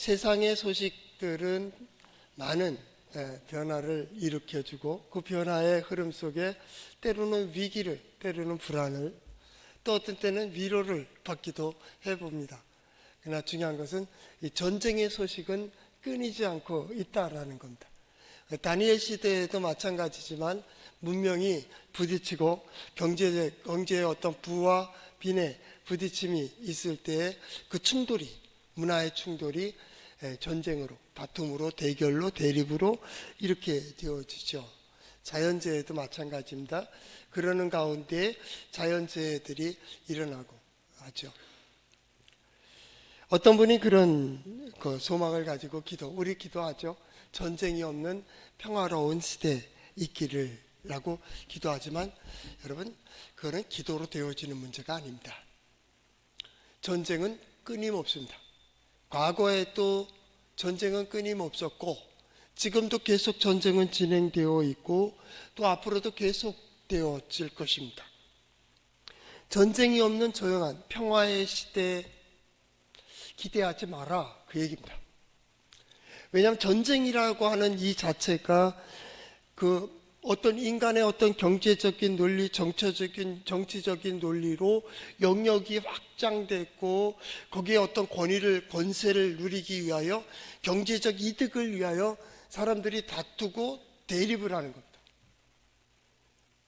세상의 소식들은 많은 변화를 일으켜주고 그 변화의 흐름 속에 때로는 위기를, 때로는 불안을, 또 어떤 때는 위로를 받기도 해봅니다. 그러나 중요한 것은 이 전쟁의 소식은 끊이지 않고 있다라는 겁니다. 다니엘 시대에도 마찬가지지만 문명이 부딪히고 경제의 어떤 부와 빈의 부딪힘이 있을 때에 그 충돌이, 문화의 충돌이 전쟁으로, 다툼으로, 대결로, 대립으로 이렇게 되어지죠. 자연재해도 마찬가지입니다. 그러는 가운데 자연재해들이 일어나고 하죠. 어떤 분이 그런 소망을 가지고 우리 기도하죠. 전쟁이 없는 평화로운 시대 있기를 라고 기도하지만 여러분, 그거는 기도로 되어지는 문제가 아닙니다. 전쟁은 끊임없습니다. 과거에도 전쟁은 끊임없었고 지금도 계속 전쟁은 진행되어 있고 또 앞으로도 계속 되어질 것입니다. 전쟁이 없는 조용한 평화의 시대 기대하지 마라, 그 얘기입니다. 왜냐하면 전쟁이라고 하는 이 자체가 그 어떤 인간의 어떤 경제적인 논리, 정치적인 논리로 영역이 확장됐고 거기에 어떤 권세를 누리기 위하여 경제적 이득을 위하여 사람들이 다투고 대립을 하는 겁니다.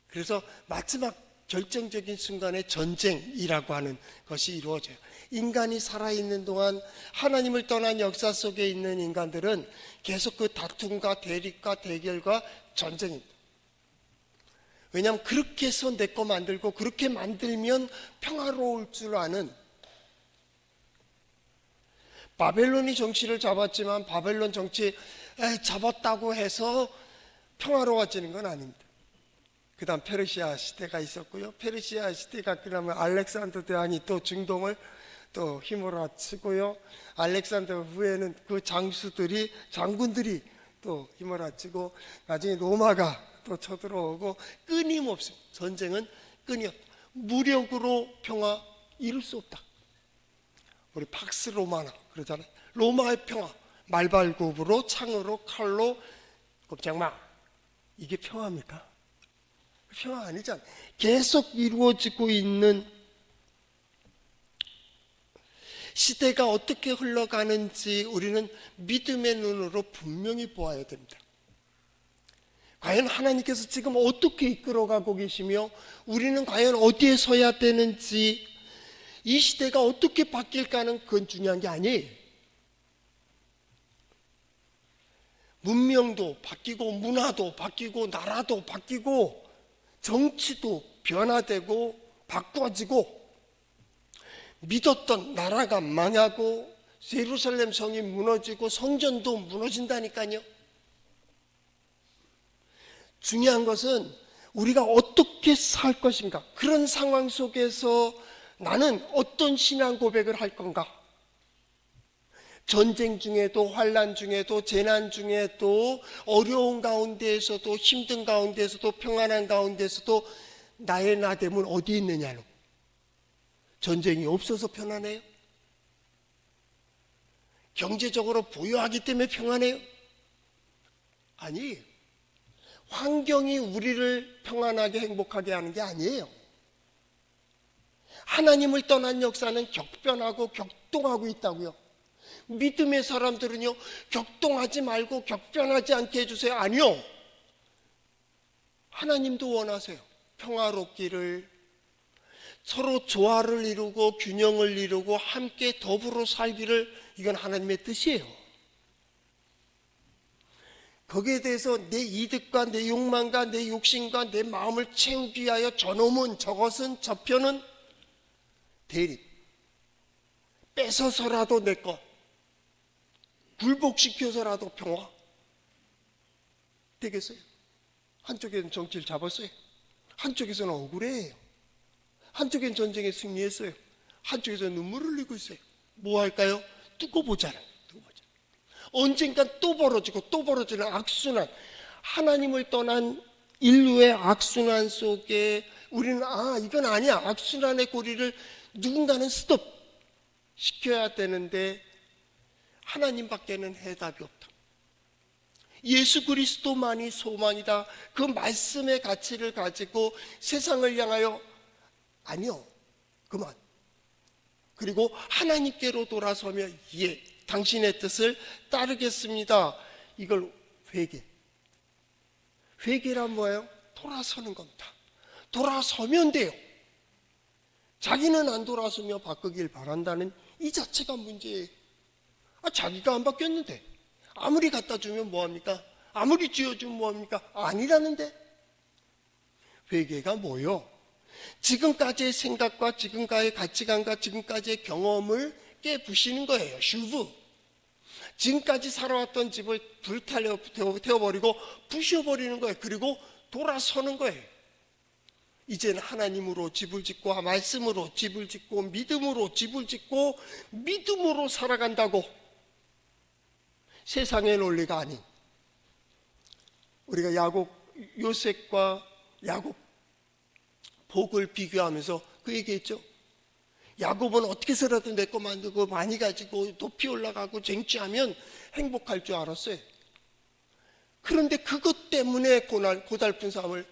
그래서 마지막 결정적인 순간에 전쟁이라고 하는 것이 이루어져요. 인간이 살아있는 동안 하나님을 떠난 역사 속에 있는 인간들은 계속 그 다툼과 대립과 대결과 전쟁입니다. 왜냐하면 그렇게 해서 내 거 만들고 그렇게 만들면 평화로울 줄 아는, 바벨론이 정치를 잡았지만 바벨론 정치 잡았다고 해서 평화로워지는 건 아닙니다. 그 다음 페르시아 시대가 있었고요. 페르시아 시대가 끝나면 알렉산더 대왕이 또 중동을 또 휘몰아치고요. 알렉산더 후에는 그 장군들이 또 휘몰아치고 나중에 로마가 또 쳐들어오고 끊임없이 전쟁은 끊임없다. 무력으로 평화 이룰 수 없다. 우리 팍스 로마나 그러잖아요. 로마의 평화, 말발굽으로, 창으로, 칼로, 꼼짝마. 이게 평화입니까? 평화 아니잖아요. 계속 이루어지고 있는 시대가 어떻게 흘러가는지 우리는 믿음의 눈으로 분명히 보아야 됩니다. 과연 하나님께서 지금 어떻게 이끌어가고 계시며 우리는 과연 어디에 서야 되는지, 이 시대가 어떻게 바뀔까는 그건 중요한 게 아니에요. 문명도 바뀌고 문화도 바뀌고 나라도 바뀌고 정치도 변화되고 바꿔지고 믿었던 나라가 망하고 예루살렘 성이 무너지고 성전도 무너진다니까요. 중요한 것은 우리가 어떻게 살 것인가, 그런 상황 속에서 나는 어떤 신앙 고백을 할 건가. 전쟁 중에도, 환난 중에도, 재난 중에도, 어려운 가운데에서도, 힘든 가운데에서도, 평안한 가운데에서도 나의 나됨은 어디 있느냐는. 전쟁이 없어서 편안해요? 경제적으로 부유하기 때문에 평안해요? 아니에요. 환경이 우리를 평안하게 행복하게 하는 게 아니에요. 하나님을 떠난 역사는 격변하고 격동하고 있다고요. 믿음의 사람들은요, 격동하지 말고 격변하지 않게 해주세요. 아니요. 하나님도 원하세요. 평화롭기를, 서로 조화를 이루고 균형을 이루고 함께 더불어 살기를, 이건 하나님의 뜻이에요. 거기에 대해서 내 이득과 내 욕망과 내 욕심과 내 마음을 채우기 위하여 저놈은, 저것은, 저편은 대립, 뺏어서라도 내 것, 굴복시켜서라도 평화 되겠어요? 한쪽에는 정치를 잡았어요. 한쪽에서는 억울해요. 한쪽엔 전쟁에 승리했어요. 한쪽에서는 눈물을 흘리고 있어요. 뭐 할까요? 두고 보잖아요. 언젠간 또 벌어지고 또 벌어지는 악순환, 하나님을 떠난 인류의 악순환 속에 우리는 이건 아니야, 악순환의 고리를 누군가는 스톱 시켜야 되는데 하나님밖에는 해답이 없다. 예수 그리스도만이 소망이다. 그 말씀의 가치를 가지고 세상을 향하여 아니요, 그만. 그리고 하나님께로 돌아서며 예, 당신의 뜻을 따르겠습니다. 이걸 회개란 뭐예요? 돌아서는 겁니다. 돌아서면 돼요. 자기는 안 돌아서며 바꾸길 바란다는 이 자체가 문제예요. 자기가 안 바뀌었는데 아무리 갖다 주면 뭐합니까? 아무리 쥐어주면 뭐합니까? 아니라는데. 회개가 뭐요? 지금까지의 생각과 지금까지의 가치관과 지금까지의 경험을 깨부시는 거예요. 슈브. 지금까지 살아왔던 집을 불태워버리고 부셔버리는 거예요. 그리고 돌아서는 거예요. 이제는 하나님으로 집을 짓고 말씀으로 집을 짓고 믿음으로 집을 짓고 믿음으로 살아간다고. 세상의 논리가 아닌. 우리가 요셉과 야곱 복을 비교하면서 그 얘기했죠. 야곱은 어떻게 해서라도 내 거 만들고 많이 가지고 높이 올라가고 쟁취하면 행복할 줄 알았어요. 그런데 그것 때문에 고달픈 삶을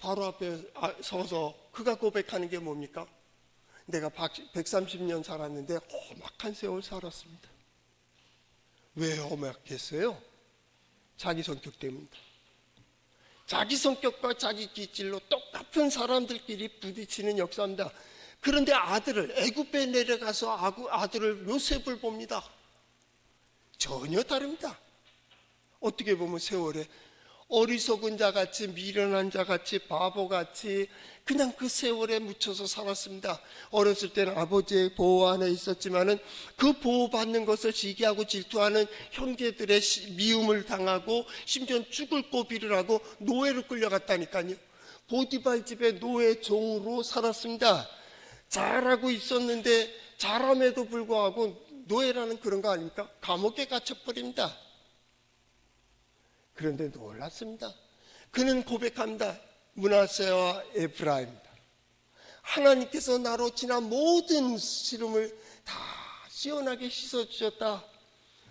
바로 앞에 서서 그가 고백하는 게 뭡니까? 내가 130년 살았는데 험악한 세월 살았습니다. 왜 험악했어요? 자기 성격 때문이다. 자기 성격과 자기 기질로 똑같은 사람들끼리 부딪히는 역사입니다. 그런데 애굽에 내려가서 아들을 요셉을 봅니다. 전혀 다릅니다. 어떻게 보면 세월에 어리석은 자같이 미련한 자같이 바보같이 그냥 그 세월에 묻혀서 살았습니다. 어렸을 때는 아버지의 보호 안에 있었지만은 그 보호받는 것을 시기하고 질투하는 형제들의 미움을 당하고 심지어 죽을 고비를 하고 노예로 끌려갔다니까요. 보디발 집의 노예 종으로 살았습니다. 잘하고 있었는데 잘함에도 불구하고 노예라는 그런 거 아닙니까? 감옥에 갇혀버립니다. 그런데 놀랐습니다. 그는 고백합니다. 므낫세와 에브라임입니다. 하나님께서 나로 지난 모든 시름을 다 시원하게 씻어주셨다.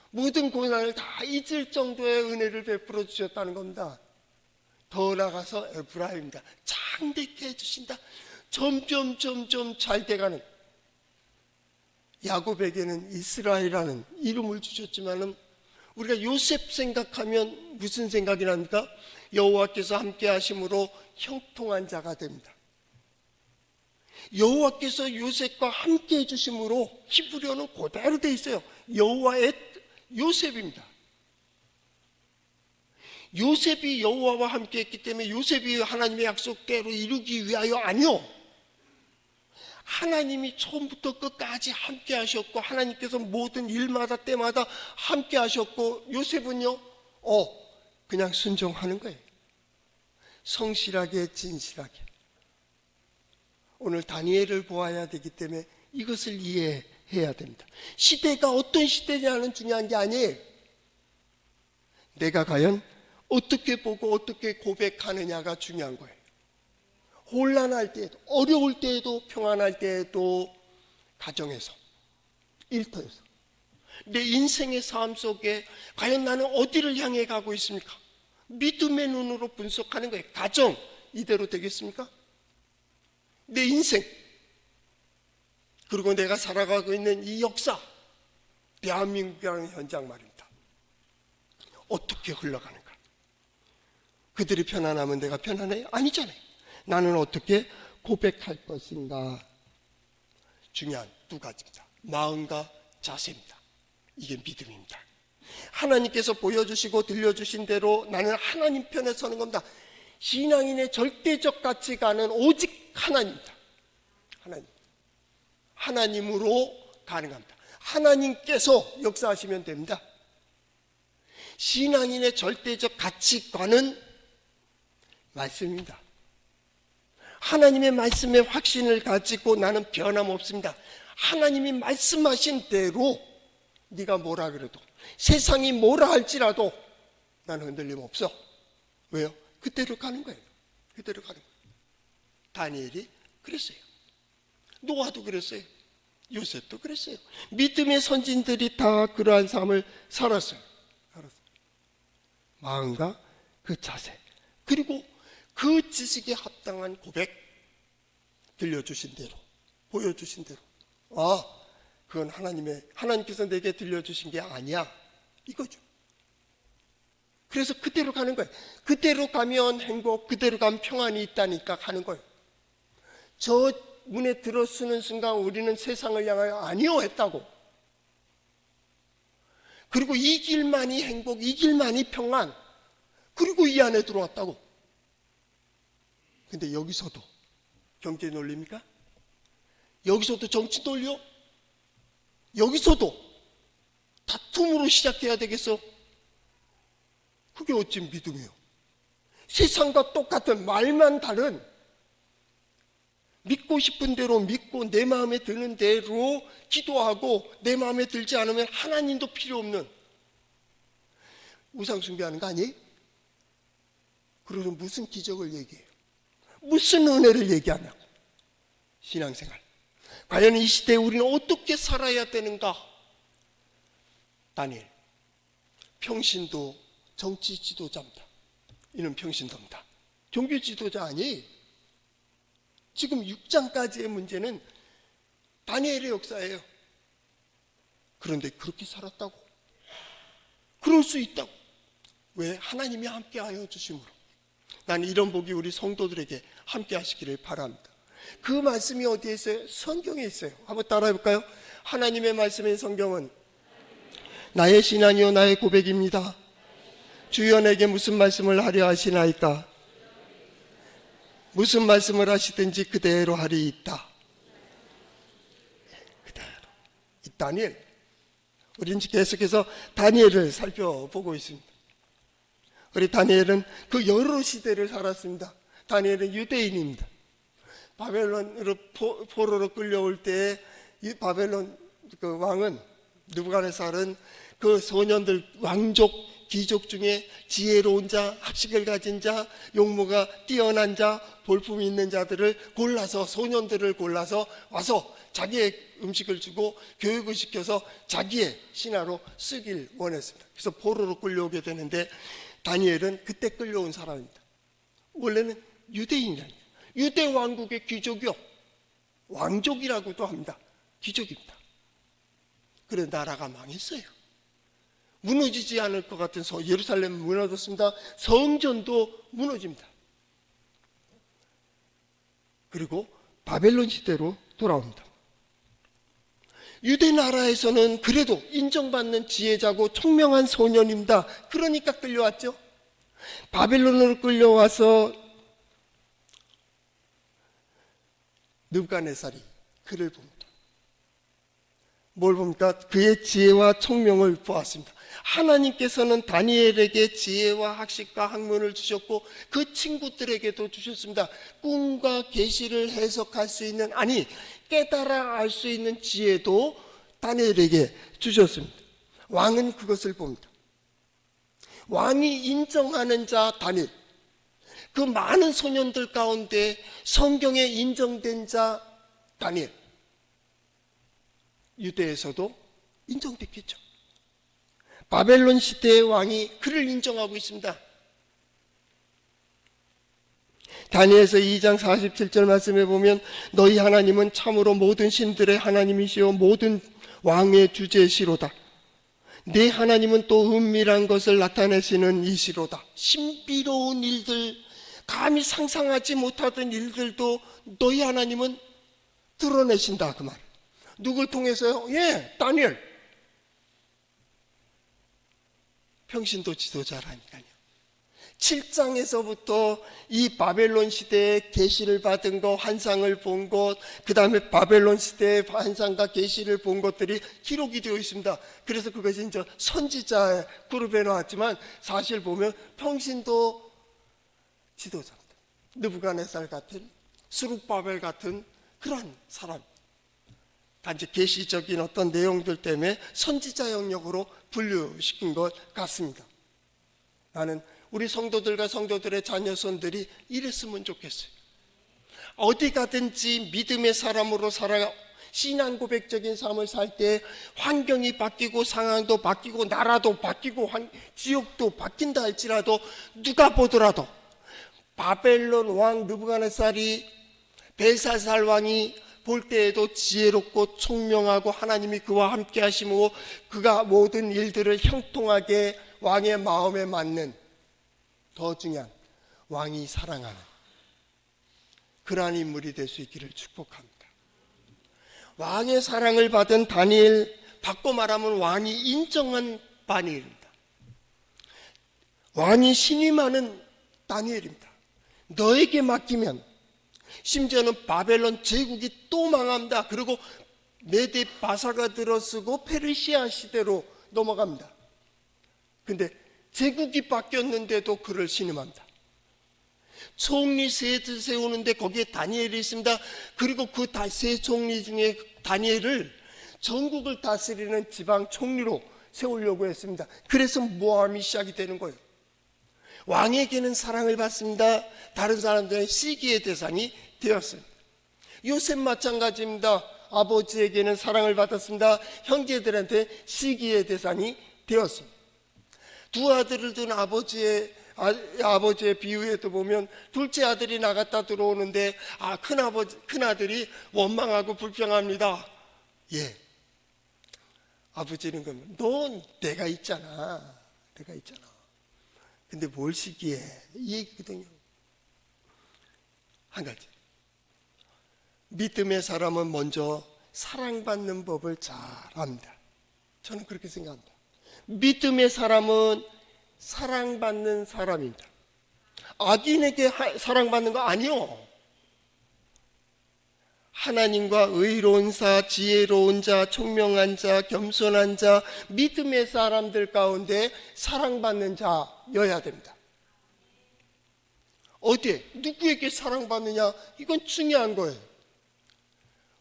모든 고난을 다 잊을 정도의 은혜를 베풀어 주셨다는 겁니다. 더 나아가서 에브라임입니다. 창대케 해주신다. 점점 잘 돼가는. 야곱에게는 이스라엘이라는 이름을 주셨지만은 우리가 요셉 생각하면 무슨 생각이 납니까? 여호와께서 함께 하심으로 형통한 자가 됩니다. 여호와께서 요셉과 함께 해주심으로 히브리어는 그대로 돼 있어요. 여호와의 요셉입니다. 요셉이 여호와와 함께 했기 때문에 요셉이 하나님의 약속대로 이루기 위하여 아니요. 하나님이 처음부터 끝까지 함께 하셨고 하나님께서 모든 일마다 때마다 함께 하셨고 요셉은요 그냥 순종하는 거예요. 성실하게 진실하게. 오늘 다니엘을 보아야 되기 때문에 이것을 이해해야 됩니다. 시대가 어떤 시대냐는 중요한 게 아니에요. 내가 과연 어떻게 보고 어떻게 고백하느냐가 중요한 거예요. 혼란할 때에도, 어려울 때에도, 평안할 때에도, 가정에서, 일터에서, 내 인생의 삶 속에 과연 나는 어디를 향해 가고 있습니까? 믿음의 눈으로 분석하는 거예요. 가정, 이대로 되겠습니까? 내 인생, 그리고 내가 살아가고 있는 이 역사, 대한민국이라는 현장 말입니다. 어떻게 흘러가는가? 그들이 편안하면 내가 편안해요? 아니잖아요. 나는 어떻게 고백할 것인가? 중요한 두 가지입니다. 마음과 자세입니다. 이게 믿음입니다. 하나님께서 보여주시고 들려주신 대로 나는 하나님 편에 서는 겁니다. 신앙인의 절대적 가치관은 오직 하나님입니다. 하나님으로 가능합니다. 하나님께서 역사하시면 됩니다. 신앙인의 절대적 가치관은 말씀입니다. 하나님의 말씀에 확신을 가지고 나는 변함없습니다. 하나님이 말씀하신 대로 네가 뭐라 그래도 세상이 뭐라 할지라도 나는 흔들림 없어. 왜요? 그대로 가는 거예요. 그대로 가는 거예요. 다니엘이 그랬어요. 노아도 그랬어요. 요셉도 그랬어요. 믿음의 선진들이 다 그러한 삶을 살았어요. 마음과 그 자세, 그리고 그 지식에 합당한 고백, 들려주신 대로, 보여주신 대로, 그건 하나님께서 내게 들려주신 게 아니야, 이거죠. 그래서 그대로 가는 거예요. 그대로 가면 행복, 그대로 가면 평안이 있다니까 가는 거예요. 저 문에 들어서는 순간 우리는 세상을 향하여 아니요 했다고. 그리고 이 길만이 행복, 이 길만이 평안, 그리고 이 안에 들어왔다고. 근데 여기서도 경제 논리입니까? 여기서도 정치 논리요? 여기서도 다툼으로 시작해야 되겠어? 그게 어찌 믿음이요? 세상과 똑같은 말만 다른, 믿고 싶은 대로 믿고 내 마음에 드는 대로 기도하고 내 마음에 들지 않으면 하나님도 필요 없는 우상 숭배하는 거 아니에요? 그러면 무슨 기적을 얘기해요? 무슨 은혜를 얘기하냐고. 신앙생활, 과연 이 시대에 우리는 어떻게 살아야 되는가? 다니엘, 평신도 정치 지도자입니다. 이는 평신도입니다. 종교 지도자 아니에요. 지금 6장까지의 문제는 다니엘의 역사예요. 그런데 그렇게 살았다고. 그럴 수 있다고. 왜? 하나님이 함께하여 주심으로. 나는 이런 복이 우리 성도들에게 함께 하시기를 바랍니다. 그 말씀이 어디에 있어요? 성경에 있어요. 한번 따라해 볼까요? 하나님의 말씀인 성경은 나의 신앙이요 나의 고백입니다. 주여 내게 무슨 말씀을 하려 하시나이까? 무슨 말씀을 하시든지 그대로 하리이다. 그대로. 이 다니엘, 우리는 계속해서 다니엘을 살펴보고 있습니다. 우리 다니엘은 그 여러 시대를 살았습니다. 다니엘은 유대인입니다. 바벨론으로 포로로 끌려올 때 이 바벨론 그 왕은 느부갓네살은 그 소년들, 왕족 귀족 중에 지혜로운 자, 학식을 가진 자, 용모가 뛰어난 자, 볼품이 있는 자들을 골라서, 소년들을 골라서 와서 자기의 음식을 주고 교육을 시켜서 자기의 신하로 쓰길 원했습니다. 그래서 포로로 끌려오게 되는데 다니엘은 그때 끌려온 사람입니다. 원래는 유대인이라니까. 유대 왕국의 귀족이요, 왕족이라고도 합니다. 귀족입니다. 그래 나라가 망했어요. 무너지지 않을 것 같은 예루살렘은 무너졌습니다. 성전도 무너집니다. 그리고 바벨론 시대로 돌아옵니다. 유대 나라에서는 그래도 인정받는 지혜자고 총명한 소년입니다. 그러니까 끌려왔죠. 바벨론으로 끌려와서 느부갓네살이 그를 봅니다. 뭘 봅니까? 그의 지혜와 총명을 보았습니다. 하나님께서는 다니엘에게 지혜와 학식과 학문을 주셨고 그 친구들에게도 주셨습니다. 꿈과 계시를 해석할 수 있는, 아니 깨달아 알 수 있는 지혜도 다니엘에게 주셨습니다. 왕은 그것을 봅니다. 왕이 인정하는 자 다니엘, 그 많은 소년들 가운데 성경에 인정된 자 다니엘, 유대에서도 인정됐겠죠. 바벨론 시대의 왕이 그를 인정하고 있습니다. 다니엘서 2장 47절 말씀에 보면 너희 하나님은 참으로 모든 신들의 하나님이시요 모든 왕의 주제시로다. 네 하나님은 또 은밀한 것을 나타내시는 이시로다. 신비로운 일들, 감히 상상하지 못하던 일들도 너희 하나님은 드러내신다, 그 말. 누굴 통해서요? 다니엘. 평신도 지도자라니까요. 7장에서부터 이 바벨론 시대에 계시를 받은 것, 환상을 본 것, 그 다음에 바벨론 시대의 환상과 계시를 본 것들이 기록이 되어 있습니다. 그래서 그것이 이제 선지자의 그룹에 나왔지만 사실 보면 평신도 지도자입니다. 느부갓네살 같은, 스룹바벨 같은 그런 사람. 단지 계시적인 어떤 내용들 때문에 선지자 영역으로 분류시킨 것 같습니다. 나는 우리 성도들과 성도들의 자녀손들이 이랬으면 좋겠어요. 어디 가든지 믿음의 사람으로 살아 신앙 고백적인 삶을 살 때 환경이 바뀌고 상황도 바뀌고 나라도 바뀌고 지역도 바뀐다 할지라도 누가 보더라도 바벨론 왕 느부갓네살이 벨사살 왕이 볼 때에도 지혜롭고 총명하고 하나님이 그와 함께 하시고 그가 모든 일들을 형통하게 왕의 마음에 맞는, 더 중요한 왕이 사랑하는 그러한 인물이 될 수 있기를 축복합니다. 왕의 사랑을 받은 다니엘, 바꿔 말하면 왕이 인정한 다니엘입니다. 왕이 신임하는 다니엘입니다. 너에게 맡기면, 심지어는 바벨론 제국이 또 망합니다. 그리고 메데 바사가 들어서고 페르시아 시대로 넘어갑니다. 근데 제국이 바뀌었는데도 그를 신임합니다. 총리 셋을 세우는데 거기에 다니엘이 있습니다. 그리고 그 세 총리 중에 다니엘을 전국을 다스리는 지방 총리로 세우려고 했습니다. 그래서 모함이 시작이 되는 거예요. 왕에게는 사랑을 받습니다. 다른 사람들은 시기의 대상이 되었습니다. 요셉 마찬가지입니다. 아버지에게는 사랑을 받았습니다. 형제들한테 시기의 대상이 되었습니다. 두 아들을 둔 아버지의 비유에도 보면 둘째 아들이 나갔다 들어오는데 큰아들이 원망하고 불평합니다. 예. 아버지는 그러면 넌 내가 있잖아. 근데 뭘 시기해? 이 얘기거든요. 한 가지. 믿음의 사람은 먼저 사랑받는 법을 잘 압니다. 저는 그렇게 생각합니다. 믿음의 사람은 사랑받는 사람입니다. 악인에게 사랑받는 거 아니요. 하나님과 의로운 자, 지혜로운 자, 총명한 자, 겸손한 자, 믿음의 사람들 가운데 사랑받는 자여야 됩니다. 어디에? 누구에게 사랑받느냐? 이건 중요한 거예요.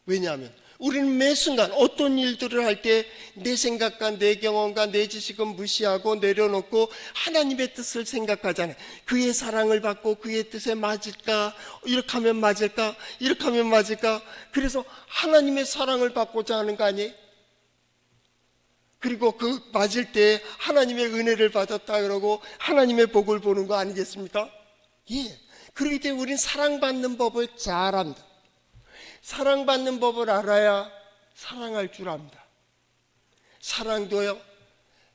왜냐하면 우리는 매 순간 어떤 일들을 할 때 내 생각과 내 경험과 내 지식은 무시하고 내려놓고 하나님의 뜻을 생각하잖아요. 그의 사랑을 받고 그의 뜻에 맞을까? 이렇게 하면 맞을까? 이렇게 하면 맞을까? 그래서 하나님의 사랑을 받고자 하는 거 아니에요? 그리고 그 맞을 때 하나님의 은혜를 받았다 그러고 하나님의 복을 보는 거 아니겠습니까? 예. 그렇기 때문에 우리는 사랑받는 법을 잘 압니다. 사랑받는 법을 알아야 사랑할 줄 압니다. 사랑도요,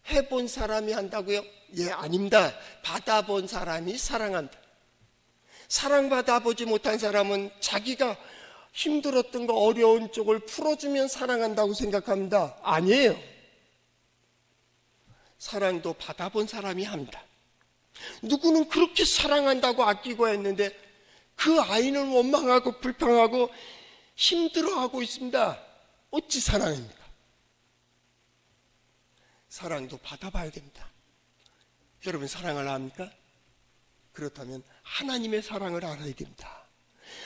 해본 사람이 한다고요? 예, 아닙니다. 받아본 사람이 사랑한다. 사랑받아보지 못한 사람은 자기가 힘들었던 거, 어려운 쪽을 풀어주면 사랑한다고 생각합니다. 아니에요. 사랑도 받아본 사람이 합니다. 누구는 그렇게 사랑한다고 아끼고 했는데 그 아이는 원망하고 불평하고 힘들어하고 있습니다. 어찌 사랑입니까? 사랑도 받아봐야 됩니다. 여러분 사랑을 압니까? 그렇다면 하나님의 사랑을 알아야 됩니다.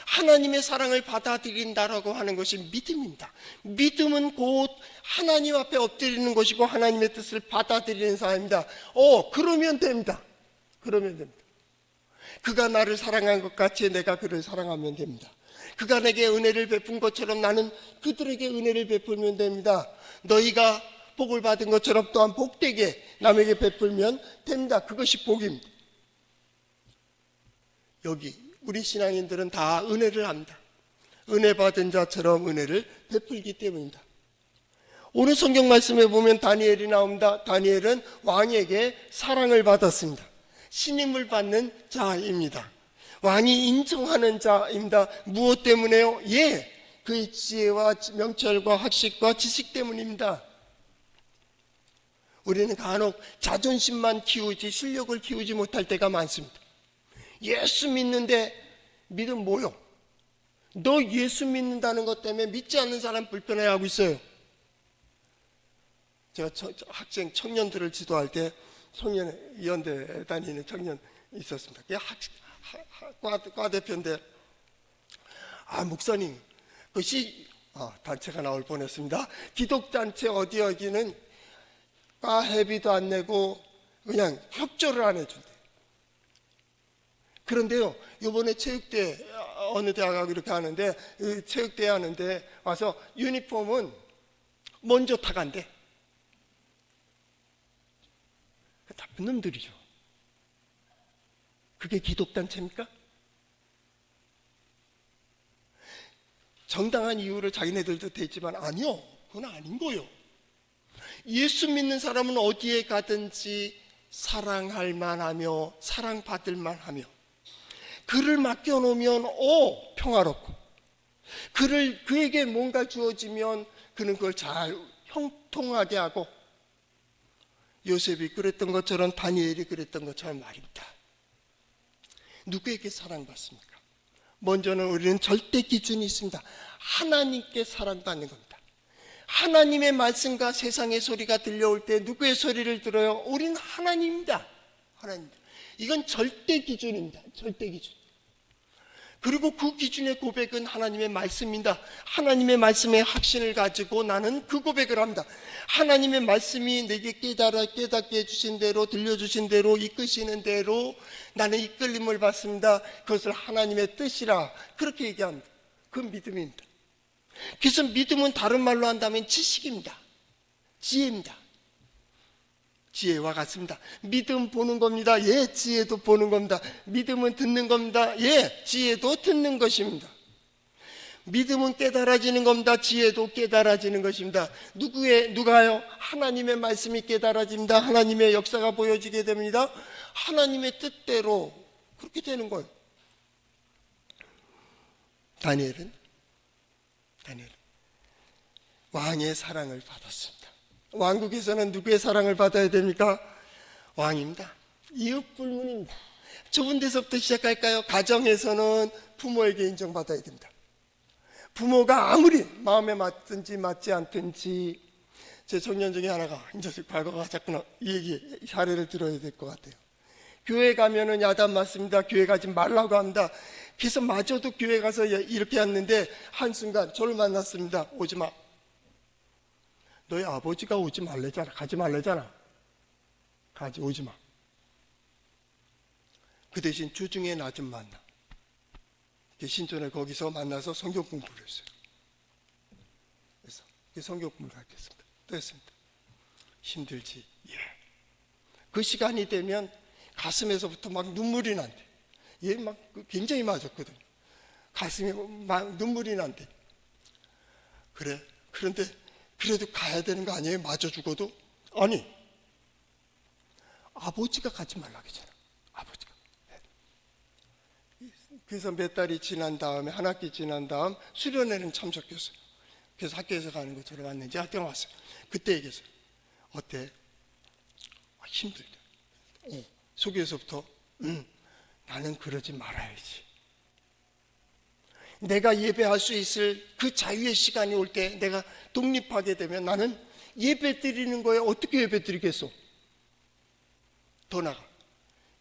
하나님의 사랑을 받아들인다라고 하는 것이 믿음입니다. 믿음은 곧 하나님 앞에 엎드리는 것이고 하나님의 뜻을 받아들이는 사람입니다. 그러면 됩니다. 그가 나를 사랑한 것 같이 내가 그를 사랑하면 됩니다. 그가 내게 은혜를 베푼 것처럼 나는 그들에게 은혜를 베풀면 됩니다. 너희가 복을 받은 것처럼 또한 복되게 남에게 베풀면 됩니다. 그것이 복입니다. 여기 우리 신앙인들은 다 은혜를 합니다. 은혜 받은 자처럼 은혜를 베풀기 때문입니다. 오늘 성경 말씀에 보면 다니엘이 나옵니다. 다니엘은 왕에게 사랑을 받았습니다. 신임을 받는 자입니다. 왕이 인정하는 자입니다. 무엇 때문에요? 예, 그의 지혜와 명철과 학식과 지식 때문입니다. 우리는 간혹 자존심만 키우지 실력을 키우지 못할 때가 많습니다. 예수 믿는데 믿음 뭐요? 너 예수 믿는다는 것 때문에 믿지 않는 사람 불편해하고 있어요. 제가 청년들을 지도할 때 연대 다니는 청년 있었습니다. 과 대표인데 목사님 그것이 단체가 나올 뻔했습니다. 기독단체 어디는 과 회비도 안 내고 그냥 협조를 안 해준대. 그런데요, 이번에 체육대 어느 대학하고 이렇게 하는데 체육대회 하는데 와서 유니폼은 먼저 타간대. 나쁜 놈들이죠. 그게 기독단체입니까? 정당한 이유를 자기네들도 대지만 아니요, 그건 아닌 거요. 예수 믿는 사람은 어디에 가든지 사랑할 만하며 사랑받을 만하며, 그를 맡겨놓으면 평화롭고, 그에게 뭔가 주어지면 그는 그걸 잘 형통하게 하고, 요셉이 그랬던 것처럼 다니엘이 그랬던 것처럼 말입니다. 누구에게 사랑받습니까? 먼저는 우리는 절대 기준이 있습니다. 하나님께 사랑받는 겁니다. 하나님의 말씀과 세상의 소리가 들려올 때 누구의 소리를 들어요? 우린 하나님입니다. 하나님. 이건 절대 기준입니다. 절대 기준. 그리고 그 기준의 고백은 하나님의 말씀입니다. 하나님의 말씀에 확신을 가지고 나는 그 고백을 합니다. 하나님의 말씀이 내게 깨닫게 해주신 대로, 들려주신 대로, 이끄시는 대로 나는 이끌림을 받습니다. 그것을 하나님의 뜻이라 그렇게 얘기합니다. 그건 믿음입니다. 그래서 믿음은 다른 말로 한다면 지식입니다. 지혜입니다. 지혜와 같습니다. 믿음 보는 겁니다. 예, 지혜도 보는 겁니다. 믿음은 듣는 겁니다. 예, 지혜도 듣는 것입니다. 믿음은 깨달아지는 겁니다. 지혜도 깨달아지는 것입니다. 누가요? 하나님의 말씀이 깨달아집니다. 하나님의 역사가 보여지게 됩니다. 하나님의 뜻대로 그렇게 되는 거예요. 다니엘은 왕의 사랑을 받았습니다. 왕국에서는 누구의 사랑을 받아야 됩니까? 왕입니다. 이웃불문입니다. 좁은 데서부터 시작할까요? 가정에서는 부모에게 인정받아야 됩니다. 부모가 아무리 마음에 맞든지 맞지 않든지, 제 청년 중에 하나가 이제 과거가 자꾸나 이 사례를 들어야 될 것 같아요. 교회 가면은 야단 맞습니다. 교회 가지 말라고 합니다. 그래서 마저도 교회 가서 이렇게 했는데 한순간 저를 만났습니다. 오지 마. 너희 아버지가 오지 말래잖아. 가지 말래잖아. 오지 마. 그 대신 주중에 나 좀 만나. 신촌에 거기서 만나서 성경 공부를 했어요. 그래서 성경 공부를 가르쳤습니다. 또 했습니다. 힘들지? 예. 그 시간이 되면 가슴에서부터 막 눈물이 난대. 얘 막 굉장히 맞았거든요. 가슴에 막 눈물이 난대. 그런데 그래도 가야 되는 거 아니에요? 맞아 죽어도? 아니, 아버지가 가지 말라 그러잖아. 아버지가. 그래서 몇 달이 지난 다음에, 한 학기 지난 다음 수련회는 참석했어요. 그래서 학교에서 가는 것처럼 왔는지 학교 왔어요. 그때 얘기했어요. 어때? 힘들다. 속에서부터 나는 그러지 말아야지. 내가 예배할 수 있을 그 자유의 시간이 올 때 내가 독립하게 되면 나는 예배 드리는 거에 어떻게 예배 드리겠어? 더 나가.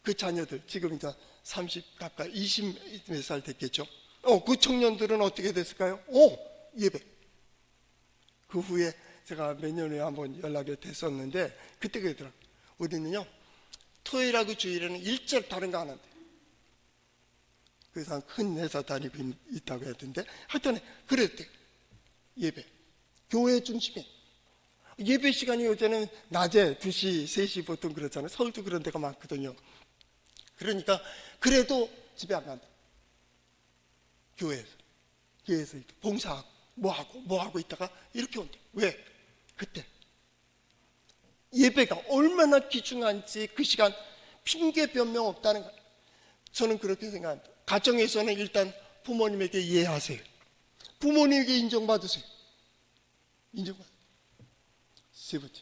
그 자녀들 지금 이제 30 가까이 20 몇 살 됐겠죠? 그 청년들은 어떻게 됐을까요? 예배. 그 후에 제가 몇 년 후에 한번 연락이 됐었는데 그때 그러더라고요. 우리는요 토요일하고 주일에는 일절 다른 거 안 한대. 그래서 큰 회사 다니고 있다고 했던데 하여튼 그랬대. 예배. 교회 중심에. 예배 시간이 요새는 낮에 2시, 3시 보통 그렇잖아요. 서울도 그런 데가 많거든요. 그러니까 그래도 집에 안 간다. 교회에서 봉사하고 뭐하고 있다가 이렇게 온대. 왜? 그때 예배가 얼마나 귀중한지 그 시간 핑계 변명 없다는 거예요. 저는 그렇게 생각합니다. 가정에서는 일단 부모님에게 이해하세요. 부모님에게 인정받으세요. 세 번째,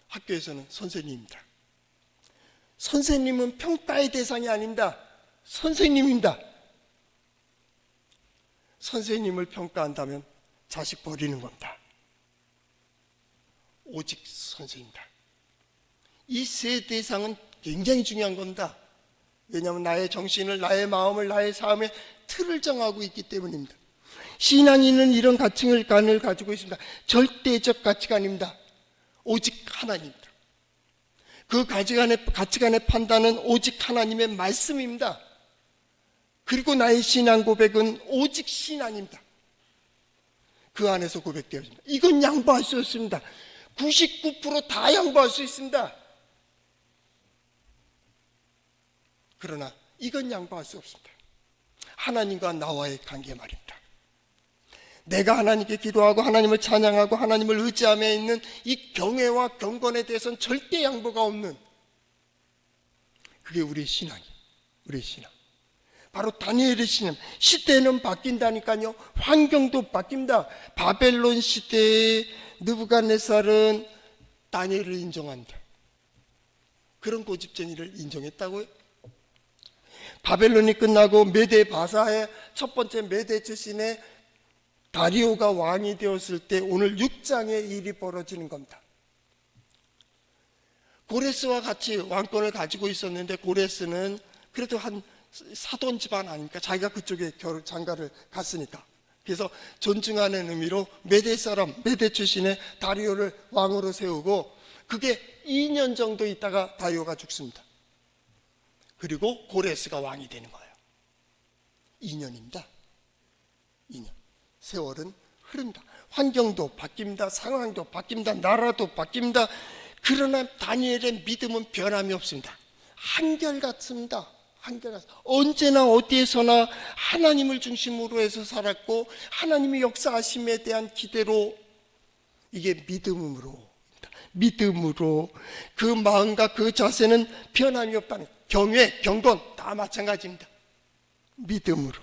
학교에서는 선생님입니다. 선생님은 평가의 대상이 아닙니다. 선생님입니다. 선생님을 평가한다면 자식 버리는 겁니다. 오직 선생님이다. 이 세 대상은 굉장히 중요한 겁니다. 왜냐하면 나의 정신을, 나의 마음을, 나의 삶의 틀을 정하고 있기 때문입니다. 신앙인은 이런 가치관을 가지고 있습니다. 절대적 가치관입니다. 오직 하나님입니다. 그 가치관의 판단은 오직 하나님의 말씀입니다. 그리고 나의 신앙 고백은 오직 신앙입니다. 그 안에서 고백되어집니다. 이건 양보할 수 없습니다. 99% 다 양보할 수 있습니다. 그러나 이건 양보할 수 없습니다. 하나님과 나와의 관계 말입니다. 내가 하나님께 기도하고 하나님을 찬양하고 하나님을 의지하며 있는 이 경외와 경건에 대해서는 절대 양보가 없는, 그게 우리의 신앙이에요. 우리의 신앙. 바로 다니엘의 신앙. 시대는 바뀐다니까요. 환경도 바뀝니다. 바벨론 시대에 느부갓네살은 다니엘을 인정합니다. 그런 고집쟁이를 인정했다고요? 바벨론이 끝나고 메대 바사의 첫 번째 메대 출신의 다리오가 왕이 되었을 때 오늘 6장의 일이 벌어지는 겁니다. 고레스와 같이 왕권을 가지고 있었는데, 고레스는 그래도 한 사돈 집안 아닙니까? 자기가 그쪽에 장가를 갔으니까. 그래서 존중하는 의미로 메대 사람, 메대 출신의 다리오를 왕으로 세우고, 그게 2년 정도 있다가 다리오가 죽습니다. 그리고 고레스가 왕이 되는 거예요. 2년입니다. 2년. 세월은 흐릅니다. 환경도 바뀝니다. 상황도 바뀝니다. 나라도 바뀝니다. 그러나 다니엘의 믿음은 변함이 없습니다. 한결같습니다. 한결같습니다. 언제나 어디에서나 하나님을 중심으로 해서 살았고, 하나님의 역사하심에 대한 기대로, 이게 믿음으로 그 마음과 그 자세는 변함이 없다는, 경외, 경건 다 마찬가지입니다. 믿음으로.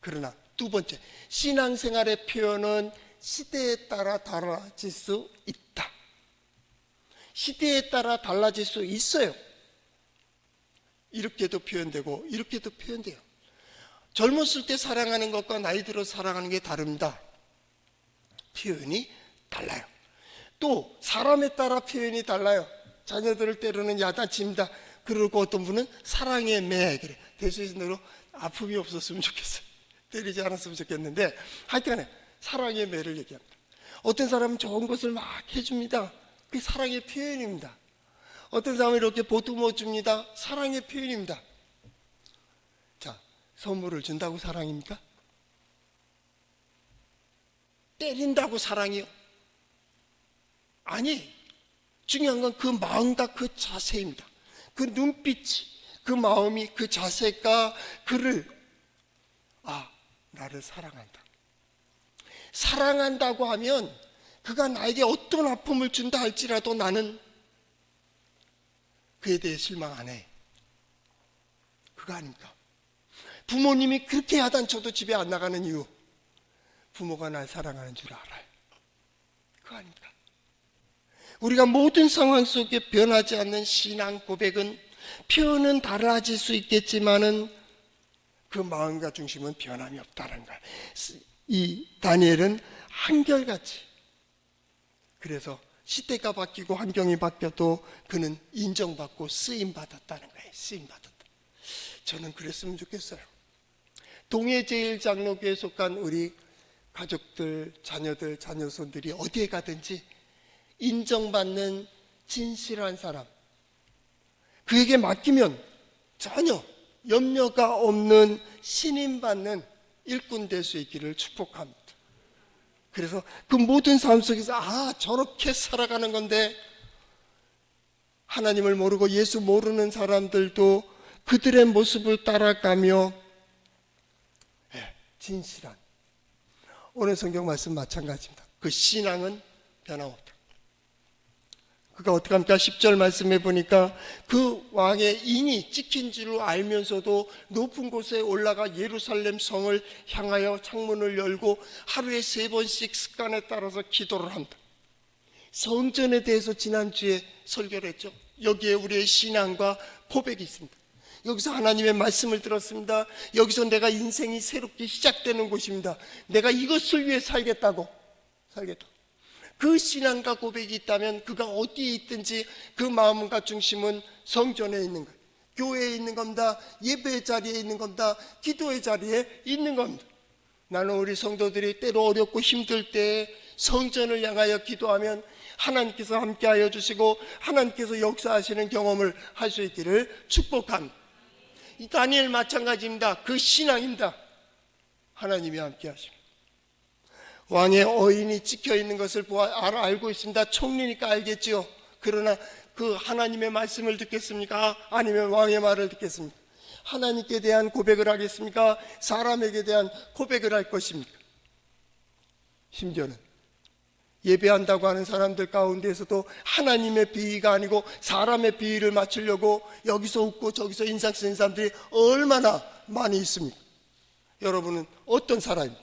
그러나 두 번째, 신앙생활의 표현은 시대에 따라 달라질 수 있다. 시대에 따라 달라질 수 있어요. 이렇게도 표현되고 이렇게도 표현돼요. 젊었을 때 사랑하는 것과 나이 들어 사랑하는 게 다릅니다. 표현이 달라요. 또 사람에 따라 표현이 달라요. 자녀들을 때로는 야단칩니다. 그리고 어떤 분은 사랑의 매, 그래. 대수인 대로 아픔이 없었으면 좋겠어요. 때리지 않았으면 좋겠는데, 하여튼간에 사랑의 매를 얘기합니다. 어떤 사람은 좋은 것을 막 해줍니다. 그게 사랑의 표현입니다. 어떤 사람은 이렇게 보듬어 줍니다. 사랑의 표현입니다. 자, 선물을 준다고 사랑입니까? 때린다고 사랑이요? 아니, 중요한 건 그 마음과 그 자세입니다. 그 눈빛이, 그 마음이, 그 자세가 그를, 나를 사랑한다. 사랑한다고 하면 그가 나에게 어떤 아픔을 준다 할지라도 나는 그에 대해 실망 안 해. 그거 아닙니까? 부모님이 그렇게 야단쳐도 집에 안 나가는 이유, 부모가 날 사랑하는 줄 알아요. 그거 아닙니까? 우리가 모든 상황 속에 변하지 않는 신앙 고백은, 표현은 달라질 수 있겠지만은 그 마음과 중심은 변함이 없다는 거예요. 이 다니엘은 한결같이, 그래서 시대가 바뀌고 환경이 바뀌어도 그는 인정받고 쓰임받았다는 거예요. 쓰임받았다. 저는 그랬으면 좋겠어요. 동해제일장로교에 속한 우리 가족들, 자녀들, 자녀손들이 어디에 가든지 인정받는 진실한 사람, 그에게 맡기면 전혀 염려가 없는 신임받는 일꾼 될 수 있기를 축복합니다. 그래서 그 모든 삶 속에서 저렇게 살아가는 건데, 하나님을 모르고 예수 모르는 사람들도 그들의 모습을 따라가며 진실한, 오늘 성경 말씀 마찬가지입니다. 그 신앙은 변함없다. 그가 어떻게 합니까? 10절 말씀해 보니까 그 왕의 인이 찍힌 줄 알면서도 높은 곳에 올라가 예루살렘 성을 향하여 창문을 열고 하루에 3번씩 습관에 따라서 기도를 한다. 성전에 대해서 지난주에 설교를 했죠. 여기에 우리의 신앙과 고백이 있습니다. 여기서 하나님의 말씀을 들었습니다. 여기서 내가 인생이 새롭게 시작되는 곳입니다. 내가 이것을 위해 살겠다. 그 신앙과 고백이 있다면 그가 어디에 있든지 그 마음과 중심은 성전에 있는 거예요. 교회에 있는 겁니다. 예배의 자리에 있는 겁니다. 기도의 자리에 있는 겁니다. 나는 우리 성도들이 때로 어렵고 힘들 때 성전을 향하여 기도하면 하나님께서 함께하여 주시고 하나님께서 역사하시는 경험을 할 수 있기를 축복합니다. 이 다니엘 마찬가지입니다. 그 신앙입니다. 하나님이 함께 하십니다. 왕의 어인이 찍혀 있는 것을 알고 있습니다. 총리니까 알겠지요. 그러나 그 하나님의 말씀을 듣겠습니까? 아니면 왕의 말을 듣겠습니까? 하나님께 대한 고백을 하겠습니까? 사람에게 대한 고백을 할 것입니까? 심지어는 예배한다고 하는 사람들 가운데에서도 하나님의 비위가 아니고 사람의 비위를 맞추려고 여기서 웃고 저기서 인상 쓰는 사람들이 얼마나 많이 있습니까? 여러분은 어떤 사람입니까?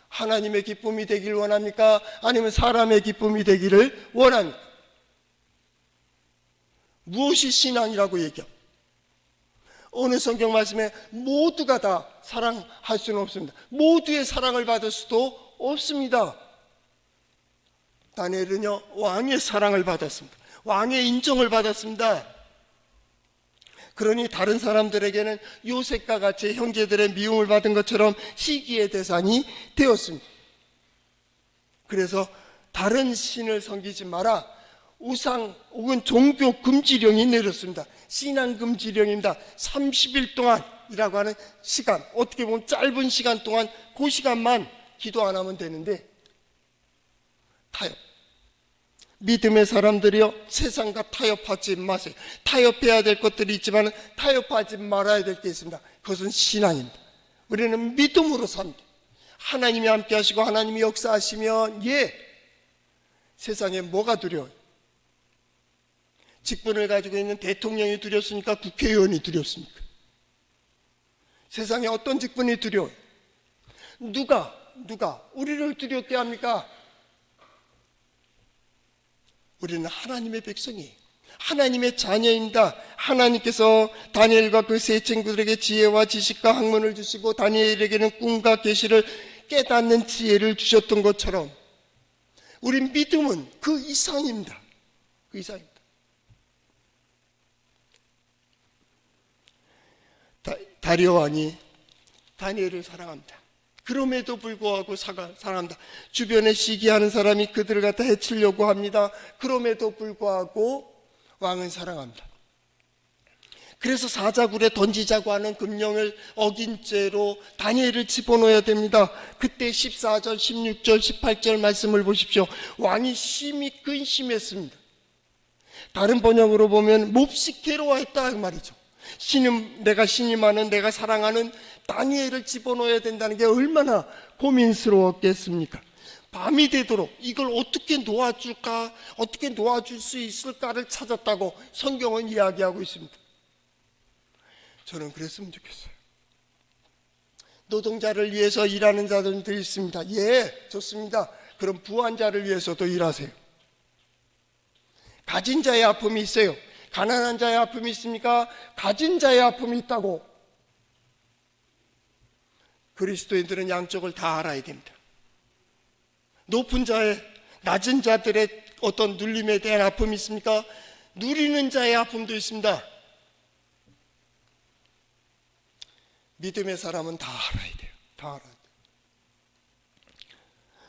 하나님의 기쁨이 되기를 원합니까? 아니면 사람의 기쁨이 되기를 원합니까? 무엇이 신앙이라고 얘기합니다? 어느 성경 말씀에 모두가 다 사랑할 수는 없습니다. 모두의 사랑을 받을 수도 없습니다. 다니엘은요, 왕의 사랑을 받았습니다. 왕의 인정을 받았습니다. 그러니 다른 사람들에게는 요셉과 같이 형제들의 미움을 받은 것처럼 시기의 대상이 되었습니다. 그래서 다른 신을 섬기지 마라, 우상 혹은 종교 금지령이 내렸습니다. 신앙 금지령입니다. 30일 동안이라고 하는 시간, 어떻게 보면 짧은 시간 동안 그 시간만 기도 안 하면 되는데, 타협. 믿음의 사람들이요, 세상과 타협하지 마세요. 타협해야 될 것들이 있지만 타협하지 말아야 될 게 있습니다. 그것은 신앙입니다. 우리는 믿음으로 삽니다. 하나님이 함께 하시고 하나님이 역사하시면, 세상에 뭐가 두려워요? 직분을 가지고 있는 대통령이 두렵습니까? 국회의원이 두렵습니까? 세상에 어떤 직분이 두려워요? 누가 우리를 두렵게 합니까? 우리는 하나님의 백성이에요. 하나님의 자녀입니다. 하나님께서 다니엘과 그 세 친구들에게 지혜와 지식과 학문을 주시고 다니엘에게는 꿈과 계시를 깨닫는 지혜를 주셨던 것처럼 우리 믿음은 그 이상입니다. 그 이상입니다. 다리오 왕이 다니엘을 사랑합니다. 그럼에도 불구하고 사랑합니다. 주변에 시기하는 사람이 그들을 갖다 해치려고 합니다. 그럼에도 불구하고 왕은 사랑합니다. 그래서 사자굴에 던지자고 하는 금령을 어긴 죄로 다니엘을 집어넣어야 됩니다. 그때 14절, 16절, 18절 말씀을 보십시오. 왕이 심히 근심했습니다. 다른 번역으로 보면 몹시 괴로워했다 그 말이죠. 내가 신임하는, 내가 사랑하는 다니엘을 집어넣어야 된다는 게 얼마나 고민스러웠겠습니까? 밤이 되도록 이걸 어떻게 놓아줄까, 어떻게 놓아줄 수 있을까를 찾았다고 성경은 이야기하고 있습니다. 저는 그랬으면 좋겠어요. 노동자를 위해서 일하는 자들도 있습니다. 좋습니다. 그럼 부한자를 위해서도 일하세요. 가진 자의 아픔이 있어요. 가난한 자의 아픔이 있습니까? 가진 자의 아픔이 있다고. 그리스도인들은 양쪽을 다 알아야 됩니다. 높은 자의, 낮은 자들의 어떤 눌림에 대한 아픔이 있습니까? 누리는 자의 아픔도 있습니다. 믿음의 사람은 다 알아야 돼요. 다 알아야 돼요.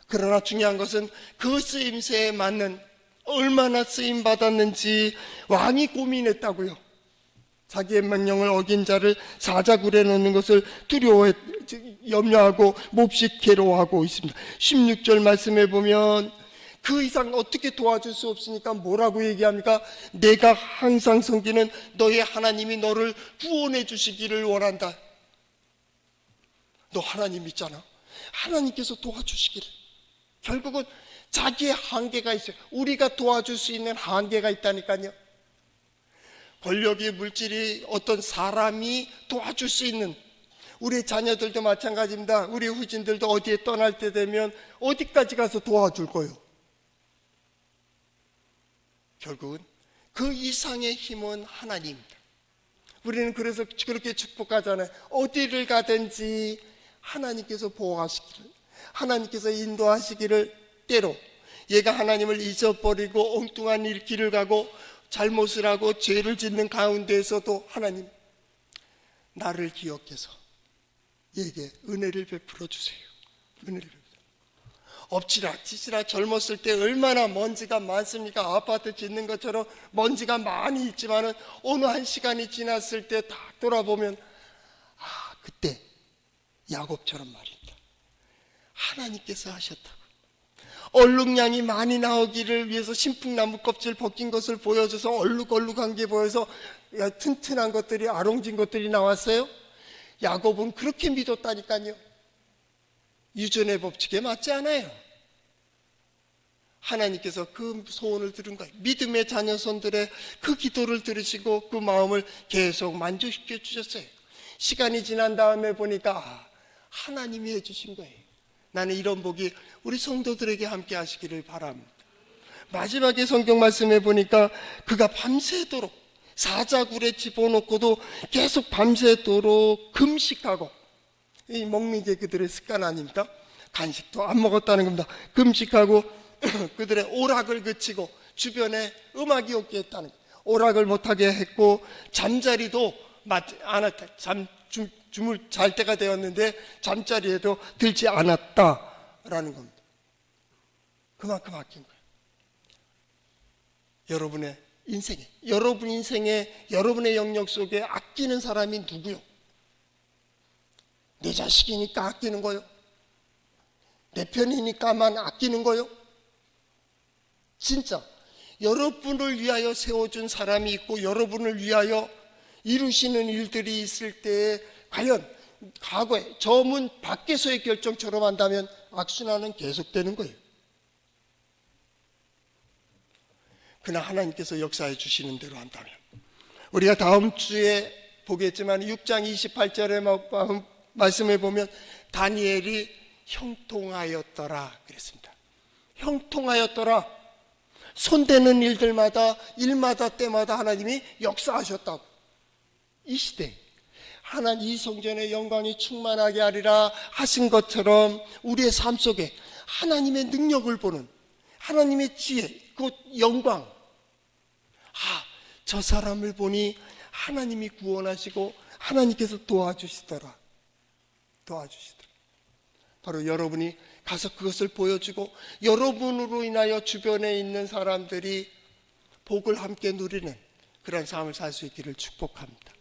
그러나 중요한 것은 그 쓰임새에 맞는, 얼마나 쓰임 받았는지 왕이 고민했다고요. 자기의 명령을 어긴 자를 사자굴에 넣는 것을 염려하고 몹시 괴로워하고 있습니다. 16절 말씀에 보면 그 이상 어떻게 도와줄 수 없으니까 뭐라고 얘기합니까? 내가 항상 섬기는 너의 하나님이 너를 구원해 주시기를 원한다. 너 하나님 있잖아. 하나님께서 도와주시기를. 결국은 자기의 한계가 있어요. 우리가 도와줄 수 있는 한계가 있다니까요. 권력이, 물질이, 어떤 사람이 도와줄 수 있는, 우리 자녀들도 마찬가지입니다. 우리 후진들도 어디에 떠날 때 되면 어디까지 가서 도와줄 거예요? 결국은 그 이상의 힘은 하나님입니다. 우리는 그래서 그렇게 축복하잖아요. 어디를 가든지 하나님께서 보호하시기를, 하나님께서 인도하시기를. 때로 얘가 하나님을 잊어버리고 엉뚱한 길을 가고 잘못을 하고 죄를 짓는 가운데에서도 하나님, 나를 기억해서 얘에게 은혜를 베풀어 주세요. 은혜를 베풀어. 엎치락치치락 젊었을 때 얼마나 먼지가 많습니까? 아파트 짓는 것처럼 먼지가 많이 있지만은 어느 한 시간이 지났을 때 딱 돌아보면 그때 야곱처럼 말입니다. 하나님께서 하셨다고. 얼룩량이 많이 나오기를 위해서 신풍나무 껍질 벗긴 것을 보여줘서 얼룩얼룩한 게 보여서 튼튼한 것들이, 아롱진 것들이 나왔어요. 야곱은 그렇게 믿었다니까요. 유전의 법칙에 맞지 않아요. 하나님께서 그 소원을 들은 거예요. 믿음의 자녀손들의 그 기도를 들으시고 그 마음을 계속 만족시켜 주셨어요. 시간이 지난 다음에 보니까 하나님이 해주신 거예요. 나는 이런 복이 우리 성도들에게 함께 하시기를 바랍니다. 마지막에 성경 말씀에 보니까 그가 밤새도록 사자굴에 집어넣고도 계속 밤새도록 금식하고, 이 먹는 게 그들의 습관 아닙니까? 간식도 안 먹었다는 겁니다. 금식하고 그들의 오락을 그치고 주변에 음악이 없게 했다는 거예요. 오락을 못하게 했고 잠자리도 않았다. 줌을 잘 때가 되었는데 잠자리에도 들지 않았다라는 겁니다. 그만큼 아낀 거예요. 여러분의 인생에, 여러분 인생에, 여러분의 영역 속에 아끼는 사람이 누구요? 내 자식이니까 아끼는 거요? 내 편이니까만 아끼는 거요? 진짜 여러분을 위하여 세워준 사람이 있고 여러분을 위하여 이루시는 일들이 있을 때에 과연 과거에 저 문 밖에서의 결정처럼 한다면 악순환은 계속되는 거예요. 그러나 하나님께서 역사해 주시는 대로 한다면, 우리가 다음 주에 보겠지만 6장 28절의 말씀에 보면 다니엘이 형통하였더라 그랬습니다. 형통하였더라. 손대는 일들마다, 일마다, 때마다 하나님이 역사하셨다고. 이 시대 하나님 이 성전의 영광이 충만하게 하리라 하신 것처럼 우리의 삶 속에 하나님의 능력을 보는, 하나님의 지혜, 그 영광, 저 사람을 보니 하나님이 구원하시고 하나님께서 도와주시더라. 바로 여러분이 가서 그것을 보여주고 여러분으로 인하여 주변에 있는 사람들이 복을 함께 누리는 그런 삶을 살 수 있기를 축복합니다.